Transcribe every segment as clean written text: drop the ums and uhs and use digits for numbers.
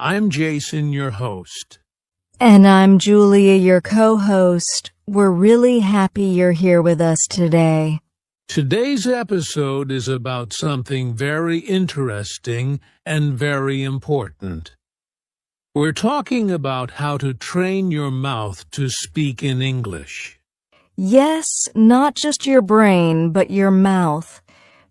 I'm Jason, your host. And I'm Julia, your co-host. We're really happy you're here with us today. Today's episode is about something very interesting and very important. We're talking about how to train your mouth to speak in English. Yes, not just your brain, but your mouth.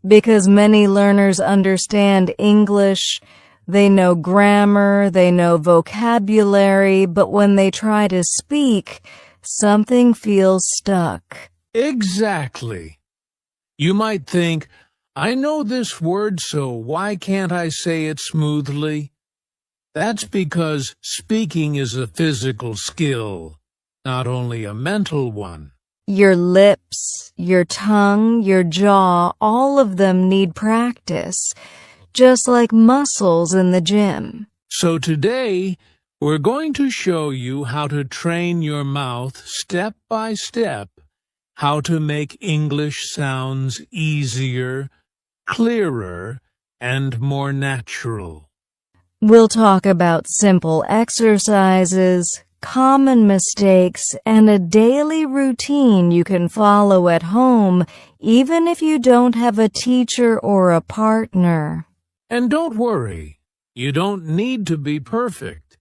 Because many learners understand English, they know grammar, they know vocabulary, but when they try to speak, something feels stuck. Exactly. You might think, I know this word, so why can't I say it smoothly? That's because speaking is a physical skill, not only a mental one. Your lips, your tongue, your jaw, all of them need practice, just like muscles in the gym. So today, we're going to show you how to train your mouth step by step, how to make English sounds easier, clearer, and more natural. We'll talk about simple exercises, common mistakes, and a daily routine you can follow at home, even if you don't have a teacher or a partner. And don't worry, you don't need to be perfect.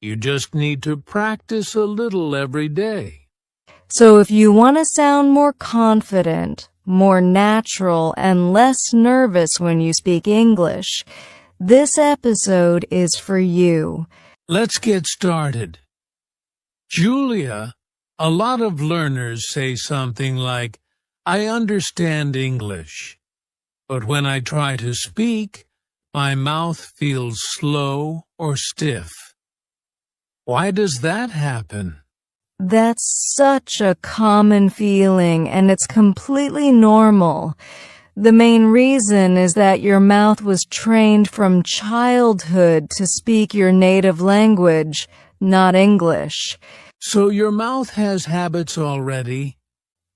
You just need to practice a little every day. So if you want to sound more confident, more natural, and less nervous when you speak English, this episode is for you. Let's get started. Julia, a lot of learners say something like, I understand English, but when I try to speak, my mouth feels slow or stiff. Why does that happen? That's such a common feeling, and it's completely normal. The main reason is that your mouth was trained from childhood to speak your native language, not English. So your mouth has habits already?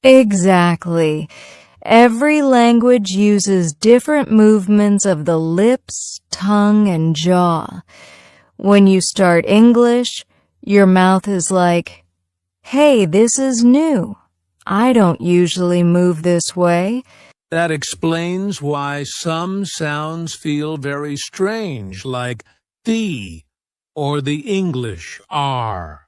Exactly. Every language uses different movements of the lips, tongue, and jaw. When you start English, your mouth is like, hey, this is new. I don't usually move this way. That explains why some sounds feel very strange, like the or the English R.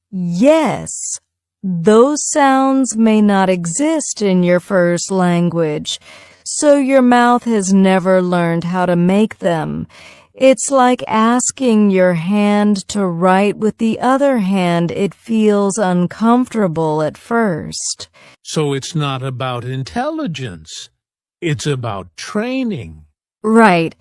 Yes, those sounds may not exist in your first language, so your mouth has never learned how to make them. It's like asking your hand to write with the other hand. It feels uncomfortable at first. So it's not about intelligence. It's about training. Right.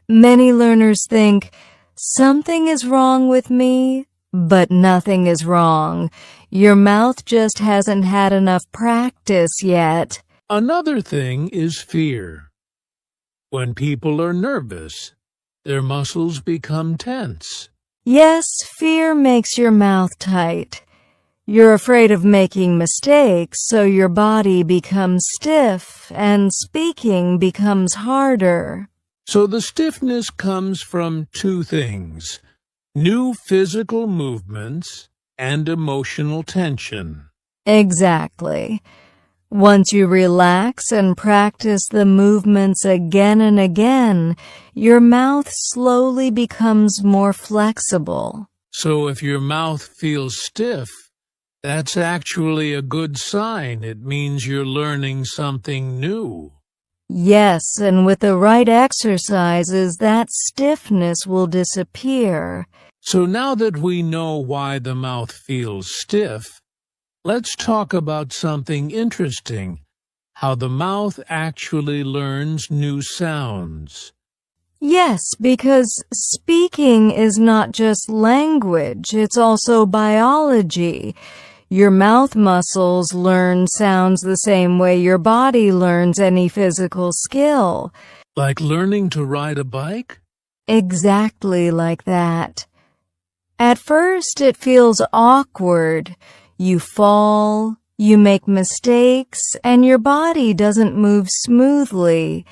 Many learners think, something is wrong with me, but nothing is wrong. Your mouth just hasn't had enough practice yet. Another thing is fear. When people are nervous, their muscles become tense. Yes, fear makes your mouth tight. You're afraid of making mistakes, so your body becomes stiff and speaking becomes harder. So the stiffness comes from two things: new physical movements and emotional tension. Exactly. Once you relax and practice the movements again and again, your mouth slowly becomes more flexible. So if your mouth feels stiff, that's actually a good sign. It means you're learning something new. Yes, and with the right exercises, that stiffness will disappear. So now that we know why the mouth feels stiff, let's talk about something interesting, how the mouth actually learns new sounds. Yes, because speaking is not just language, it's also biology. Your mouth muscles learn sounds the same way your body learns any physical skill. Like learning to ride a bike? Exactly like that. At first, it feels awkward. You fall, you make mistakes, and your body doesn't move smoothly.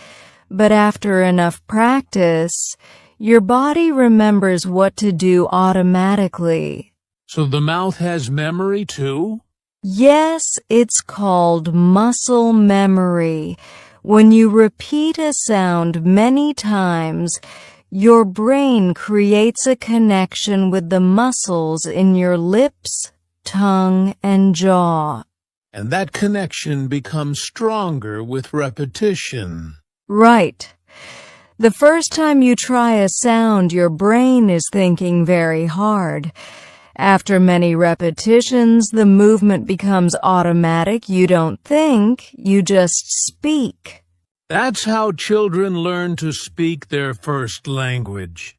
But after enough practice, Your body remembers what to do automatically. So the mouth has memory too? Yes, it's called muscle memory. When you repeat a sound many times, your brain creates a connection with the muscles in your lips, tongue, and jaw. And that connection becomes stronger with repetition. Right. The first time you try a sound, your brain is thinking very hard. After many repetitions, the movement becomes automatic. You don't think, you just speak. That's how children learn to speak their first language.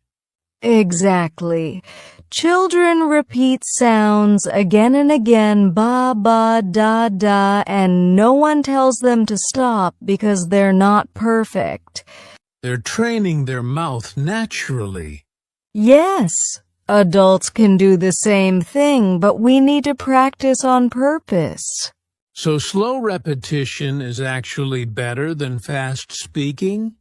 Exactly. Children repeat sounds again and again, ba, ba, da, da, and no one tells them to stop because they're not perfect. They're training their mouth naturally. Yes, adults can do the same thing, but we need to practice on purpose. So slow repetition is actually better than fast speaking?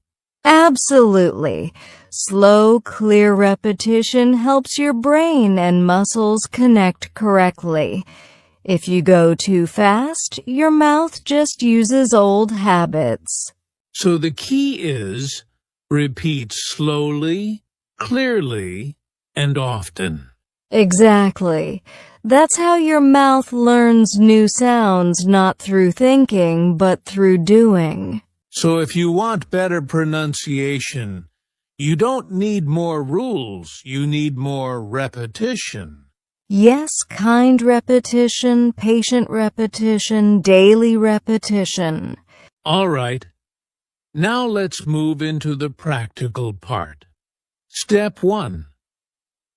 Absolutely. Slow, clear repetition helps your brain and muscles connect correctly. If you go too fast, your mouth just uses old habits. So the key is repeat slowly, clearly, and often. Exactly. That's how your mouth learns new sounds, not through thinking, but through doing. So if you want better pronunciation, you don't need more rules, you need more repetition. Yes, kind repetition, patient repetition, daily repetition. All right. Now let's move into the practical part. Step 1.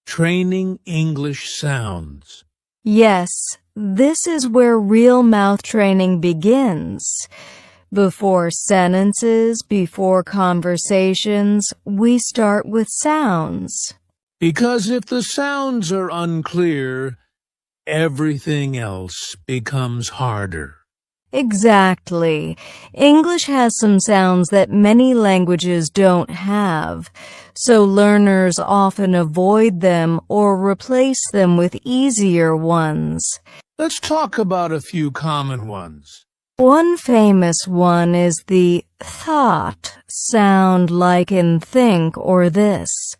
Training English sounds. Yes, this is where real mouth training begins. Before sentences, before conversations, we start with sounds. Because if the sounds are unclear, everything else becomes harder. Exactly. English has some sounds that many languages don't have, so learners often avoid them or replace them with easier ones. Let's talk about a few common ones. One famous one is the thought sound, like in think or this.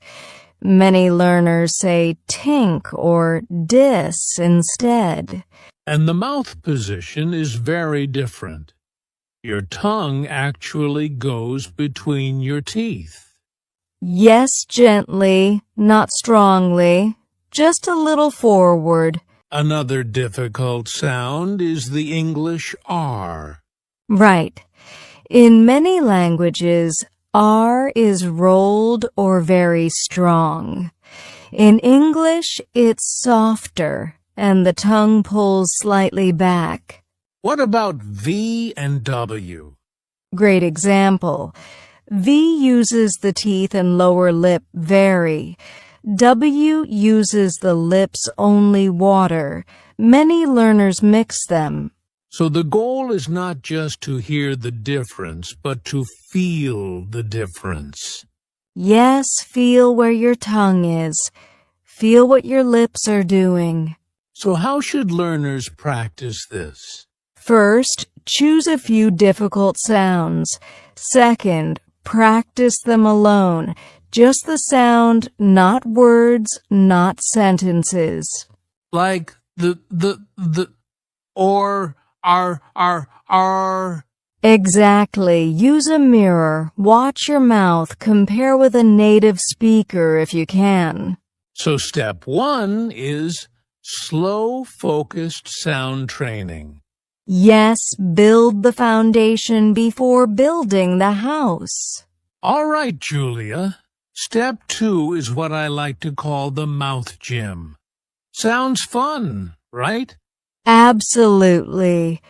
Many learners say tink or dis instead. And the mouth position is very different. Your tongue actually goes between your teeth. Yes, gently, not strongly, just a little forward. Another difficult sound is the English R. Right. In many languages, R is rolled or very strong. In English, it's softer, and the tongue pulls slightly back. What about V and W? Great example. V uses the teeth and lower lip very. W uses the lips only water. Many learners mix them. So the goal is not just to hear the difference, but to feel the difference. Yes, feel where your tongue is. Feel what your lips are doing. So how should learners practice this? First, choose a few difficult sounds. Second, practice them alone. Just the sound, not words, not sentences. Like or, r. Exactly. Use a mirror. Watch your mouth. Compare with a native speaker if you can. So step 1 is slow, focused sound training. Yes, build the foundation before building the house. All right, Julia. Step 2 is what I like to call the mouth gym. Sounds fun, right? Absolutely.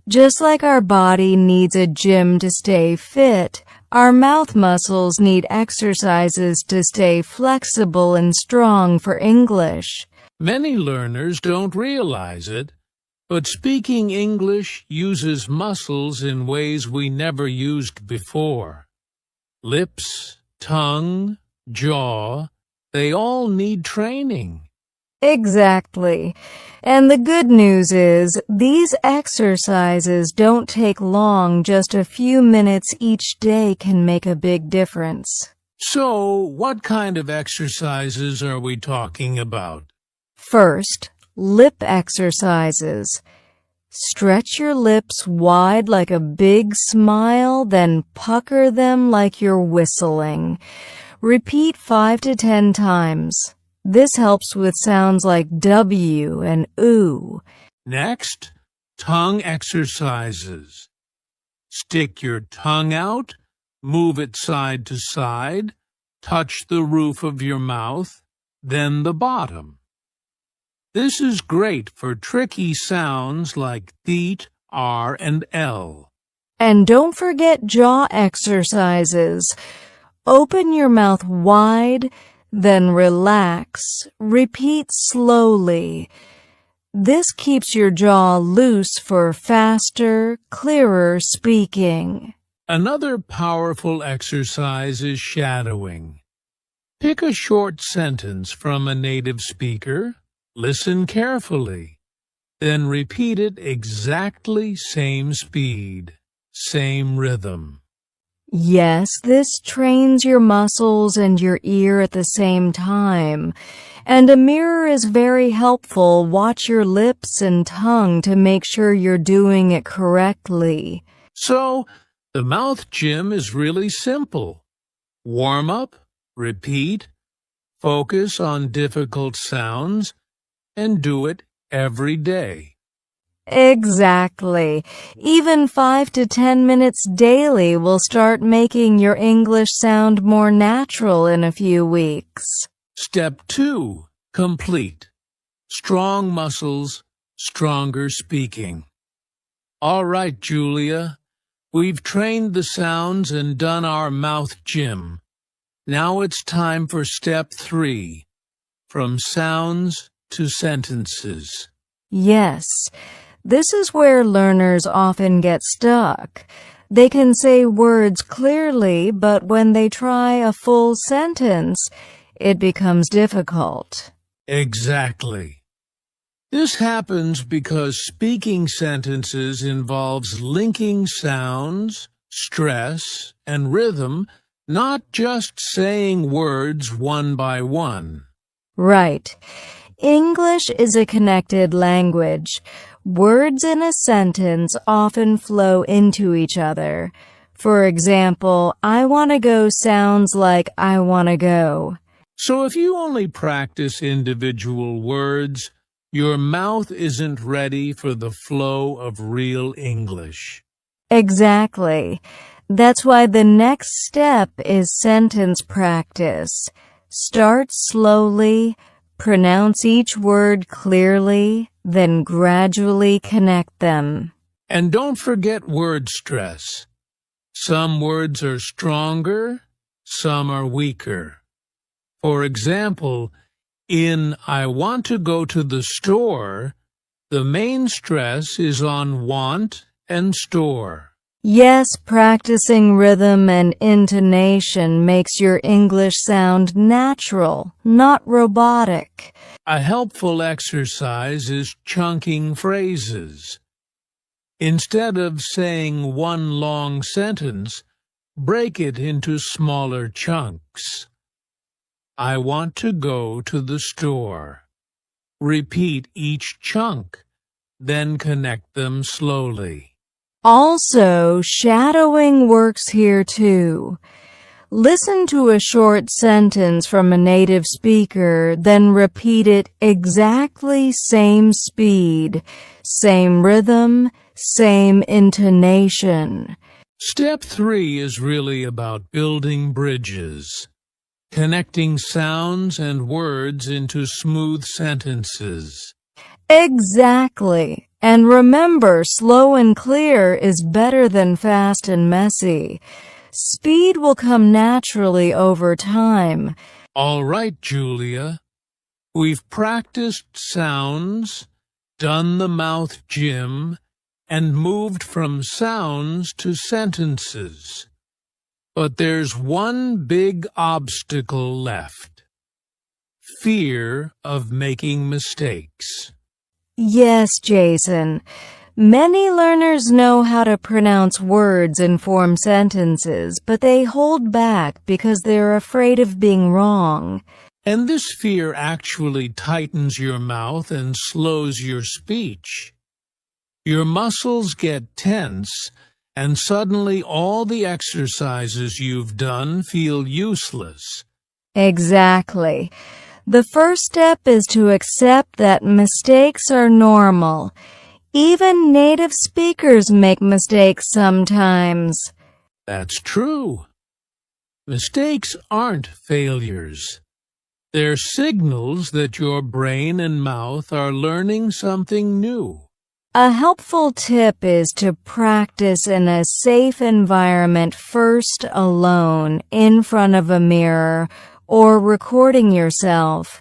Just like our body needs a gym to stay fit, our mouth muscles need exercises to stay flexible and strong for English. Many learners don't realize it, but speaking English uses muscles in ways we never used before. Lips, tongue, jaw, they all need training. Exactly. And the good news is, these exercises don't take long. Just a few minutes each day can make a big difference. So, what kind of exercises are we talking about? First, lip exercises. Stretch your lips wide like a big smile, then pucker them like you're whistling. Repeat 5 to 10 times. This helps with sounds like W and OO. Next, tongue exercises. Stick your tongue out, move it side to side, touch the roof of your mouth, then the bottom. This is great for tricky sounds like theet, R, and L. And don't forget jaw exercises. Open your mouth wide, then relax. Repeat slowly. This keeps your jaw loose for faster, clearer speaking. Another powerful exercise is shadowing. Pick a short sentence from a native speaker, listen carefully, then repeat it exactly same speed, same rhythm. Yes, this trains your muscles and your ear at the same time. And a mirror is very helpful. Watch your lips and tongue to make sure you're doing it correctly. So, the mouth gym is really simple. Warm up, repeat, focus on difficult sounds, and do it every day. Exactly. Even 5 to 10 minutes daily will start making your English sound more natural in a few weeks. Step 2. Complete. Strong muscles, stronger speaking. All right, Julia. We've trained the sounds and done our mouth gym. Now it's time for step 3. From sounds to sentences. Yes. This is where learners often get stuck. They can say words clearly, but when they try a full sentence, it becomes difficult. Exactly. This happens because speaking sentences involves linking sounds, stress, and rhythm, not just saying words one by one. Right. English is a connected language. Words in a sentence often flow into each other. For example, I want to go sounds like I want to go. So if you only practice individual words, your mouth isn't ready for the flow of real English. Exactly. That's why the next step is sentence practice. Start slowly, pronounce each word clearly, then gradually connect them. And don't forget word stress. Some words are stronger, some are weaker. For example, in I want to go to the store, the main stress is on want and store. Yes, practicing rhythm and intonation makes your English sound natural, not robotic. A helpful exercise is chunking phrases. Instead of saying one long sentence, break it into smaller chunks. I want to go to the store. Repeat each chunk, then connect them slowly. Also, shadowing works here too. Listen to a short sentence from a native speaker, then repeat it exactly same speed, same rhythm, same intonation. Step 3 is really about building bridges, connecting sounds and words into smooth sentences. Exactly. And remember, slow and clear is better than fast and messy. Speed will come naturally over time. All right, Julia. We've practiced sounds, done the mouth gym, and moved from sounds to sentences. But there's one big obstacle left: fear of making mistakes. Yes, Jason. Many learners know how to pronounce words and form sentences, but they hold back because they're afraid of being wrong. And this fear actually tightens your mouth and slows your speech. Your muscles get tense, and suddenly all the exercises you've done feel useless. Exactly. The first step is to accept that mistakes are normal. Even native speakers make mistakes sometimes. That's true. Mistakes aren't failures. They're signals that your brain and mouth are learning something new. A helpful tip is to practice in a safe environment first, alone, in front of a mirror, or recording yourself.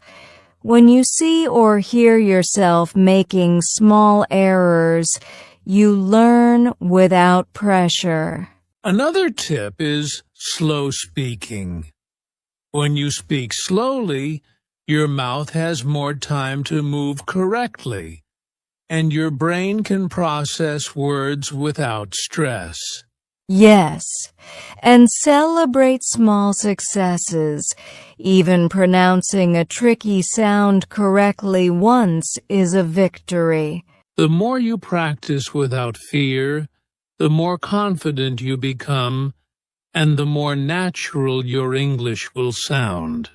When you see or hear yourself making small errors, you learn without pressure. Another tip is slow speaking. When you speak slowly, your mouth has more time to move correctly, and your brain can process words without stress. Yes, and celebrate small successes. Even pronouncing a tricky sound correctly once is a victory. The more you practice without fear, the more confident you become, and the more natural your English will sound.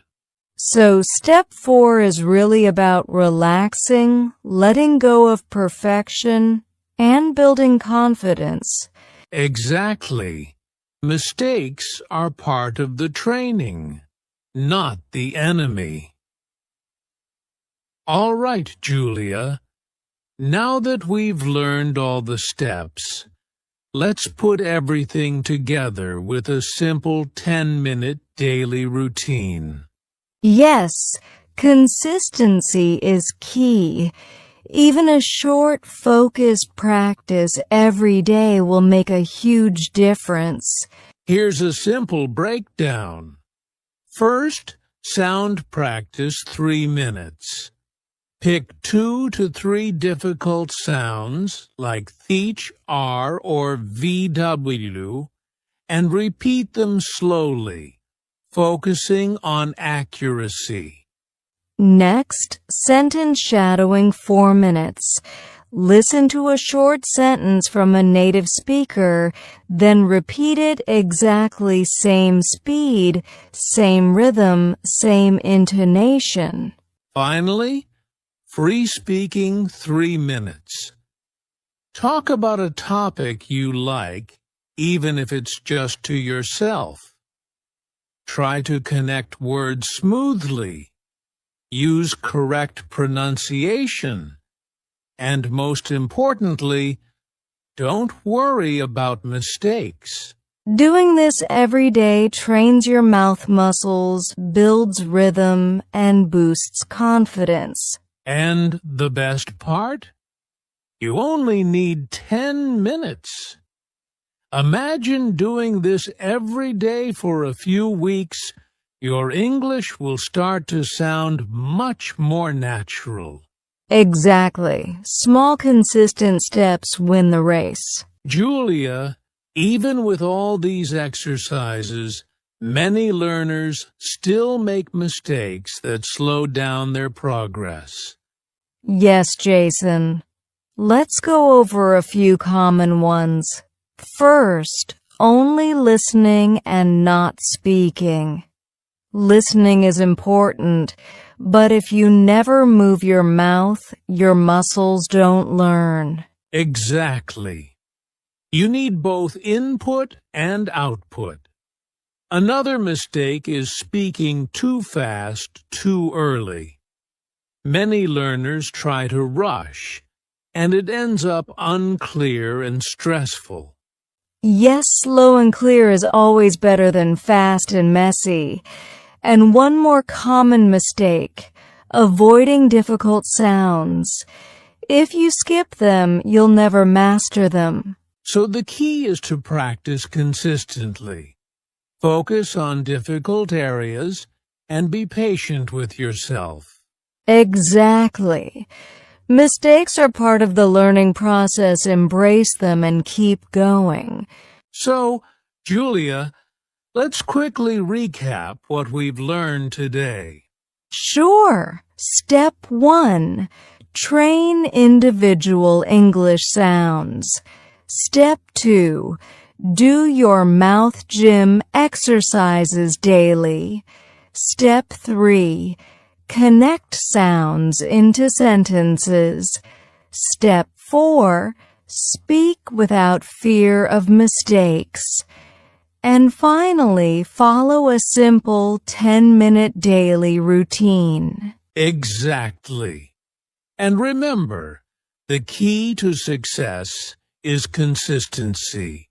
So step 4 is really about relaxing, letting go of perfection, and building confidence. Exactly. Mistakes are part of the training, not the enemy. All right, Julia. Now that we've learned all the steps, let's put everything together with a simple 10-minute daily routine. Yes, consistency is key. Even a short, focused practice every day will make a huge difference. Here's a simple breakdown. First, sound practice 3 minutes. Pick 2 to 3 difficult sounds like th, r, or vw, and repeat them slowly, focusing on accuracy. Next, sentence shadowing 4 minutes. Listen to a short sentence from a native speaker, then repeat it exactly same speed, same rhythm, same intonation. Finally, free speaking 3 minutes. Talk about a topic you like, even if it's just to yourself. Try to connect words smoothly. Use correct pronunciation. And most importantly, don't worry about mistakes. Doing this every day trains your mouth muscles, builds rhythm, and boosts confidence. And the best part? You only need 10 minutes. Imagine doing this every day for a few weeks. Your English will start to sound much more natural. Exactly. Small, consistent steps win the race. Julia, even with all these exercises, many learners still make mistakes that slow down their progress. Yes, Jason. Let's go over a few common ones. First, only listening and not speaking. Listening is important, but if you never move your mouth, your muscles don't learn. Exactly. You need both input and output. Another mistake is speaking too fast too early. Many learners try to rush, and it ends up unclear and stressful. Yes, slow and clear is always better than fast and messy. And one more common mistake, avoiding difficult sounds. If you skip them, you'll never master them. So the key is to practice consistently. Focus on difficult areas and be patient with yourself. Exactly. Mistakes are part of the learning process. Embrace them and keep going. So, Julia, let's quickly recap what we've learned today. Sure. Step 1. Train individual English sounds. Step 2. Do your mouth gym exercises daily. Step 3. Connect sounds into sentences. Step 4. Speak without fear of mistakes. And finally, follow a simple 10-minute daily routine. Exactly. And remember, the key to success is consistency.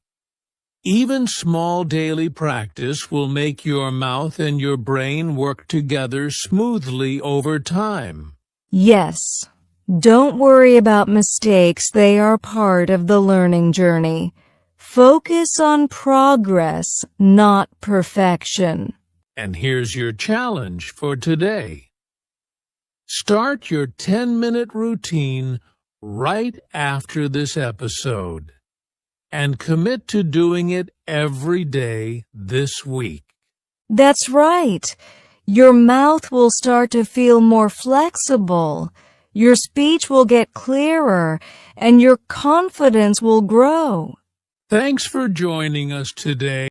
Even small daily practice will make your mouth and your brain work together smoothly over time. Yes, don't worry about mistakes. They are part of the learning journey. Focus on progress, not perfection. And here's your challenge for today. Start your 10-minute routine right after this episode and commit to doing it every day this week. That's right. Your mouth will start to feel more flexible. Your speech will get clearer, and your confidence will grow. Thanks for joining us today.